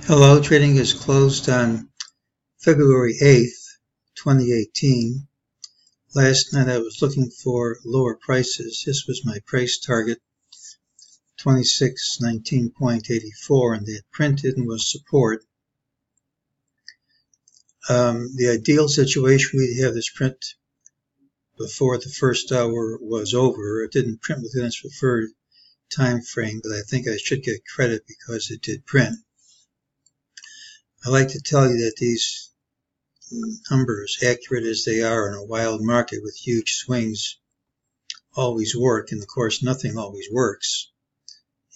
Hello, trading is closed on February 8th, 2018. Last night I was looking for lower prices. This was my price target, 2619.84, and they had printed and was support. The ideal situation would have this print before the first hour was over. It didn't print within its preferred time frame, but I think I should get credit because it did print. I like to tell you that these numbers, accurate as they are in a wild market with huge swings, always work. And of course, nothing always works.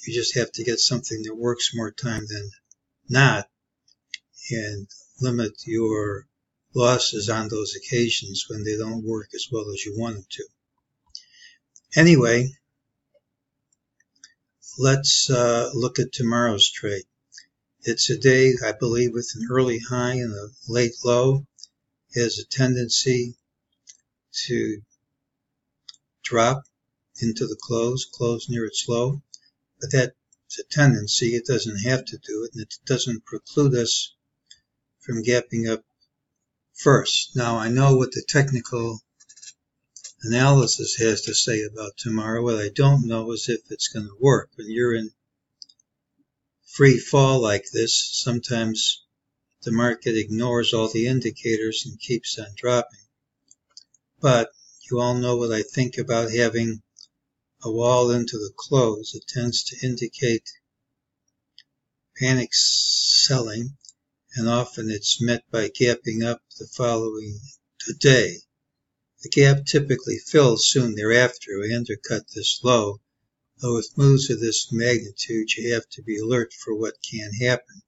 You just have to get something that works more time than not and limit your losses on those occasions when they don't work as well as you want them to. Anyway, let's look at tomorrow's trade. It's a day, I believe, with an early high and a late low. It has a tendency to drop into the close near its low. But that's a tendency. It doesn't have to do it, and it doesn't preclude us from gapping up first. Now, I know what the technical analysis has to say about tomorrow. What I don't know is if it's going to work. When you're in free fall like this, sometimes the market ignores all the indicators and keeps on dropping. But you all know what I think about having a wall into the close. It tends to indicate panic selling, and often it's met by gapping up the following day. The gap typically fills soon thereafter. We undercut this low. Though with moves of this magnitude, you have to be alert for what can happen.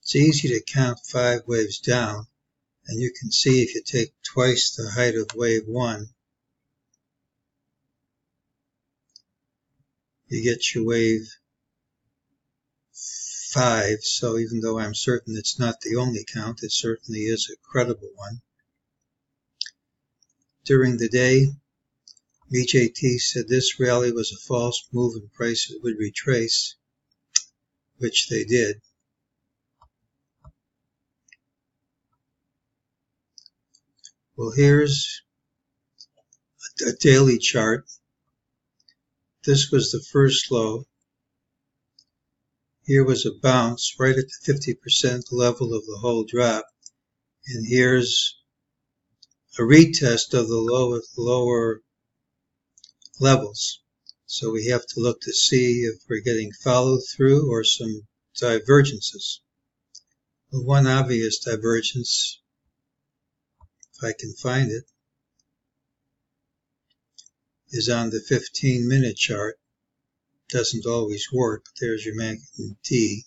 It's easy to count 5 waves down, and you can see if you take twice the height of wave 1, you get your wave 5. So even though I'm certain it's not the only count, it certainly is a credible one. During the day, MEJT said this rally was a false move and prices would retrace, which they did. Well, here's a daily chart. This was the first low. Here was a bounce right at the 50% level of the whole drop. And here's a retest of the lower levels. So we have to look to see if we're getting followed through or some divergences. The one obvious divergence, if I can find it, is on the 15-minute chart. Doesn't always work, but there's your MEJT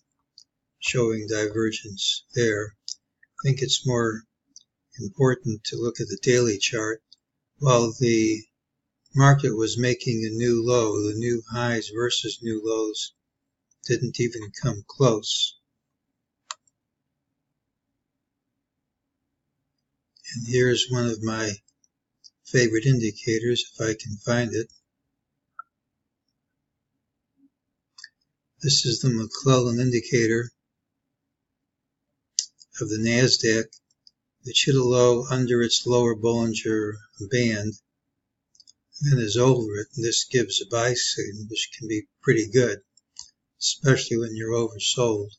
showing divergence there. I think it's more important to look at the daily chart. While the market was making a new low, the new highs versus new lows didn't even come close. And here's one of my favorite indicators, if I can find it. This is the McClellan indicator of the NASDAQ, which hit a low under its lower Bollinger Band and is over it. And this gives a buy signal, which can be pretty good, especially when you're oversold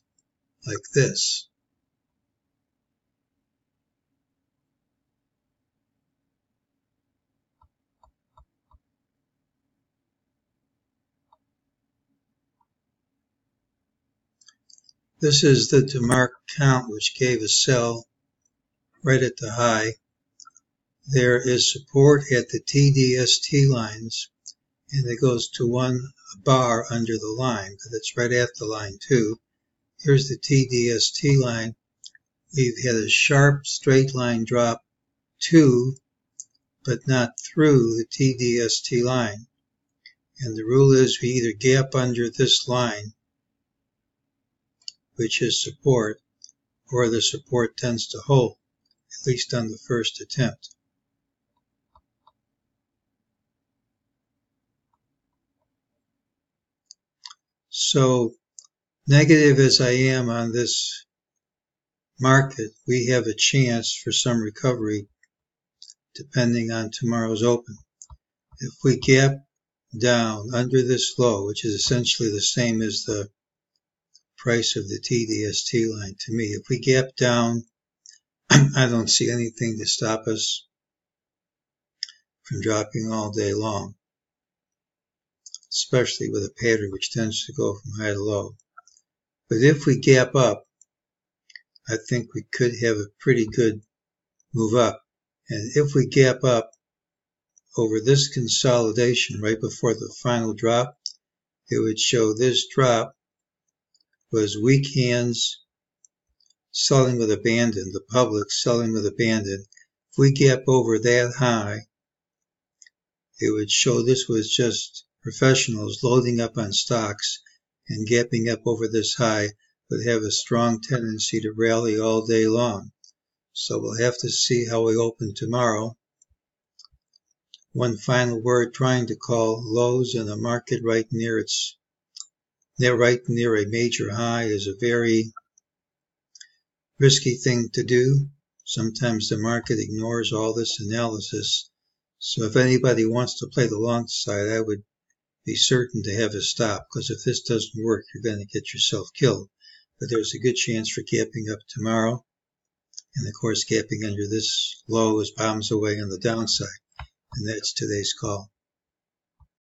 like this. This is the DeMark count, which gave a sell right at the high. There is support at the TDST lines, and it goes to 1 bar under the line, but it's right at the line too. Here's the TDST line. We've had a sharp straight line drop to, but not through the TDST line. And the rule is we either gap under this line, which is support, or the support tends to hold, at least on the first attempt. So negative as I am on this market, we have a chance for some recovery depending on tomorrow's open. If we gap down under this low, which is essentially the same as the price of the TDST line to me, if we gap down, I don't see anything to stop us from dropping all day long, especially with a pattern which tends to go from high to low. But if we gap up, I think we could have a pretty good move up. And if we gap up over this consolidation right before the final drop, it would show this drop was weak hands selling with abandon, the public selling with abandon. If we gap over that high, it would show this was just professionals loading up on stocks, and gapping up over this high would have a strong tendency to rally all day long. So we'll have to see how we open tomorrow. One final word, trying to call lows in a market right near a major high is a very risky thing to do. Sometimes the market ignores all this analysis. So if anybody wants to play the long side, I would be certain to have a stop, because if this doesn't work, you're going to get yourself killed. But there's a good chance for gapping up tomorrow. And of course, gapping under this low as bombs away on the downside. And that's today's call.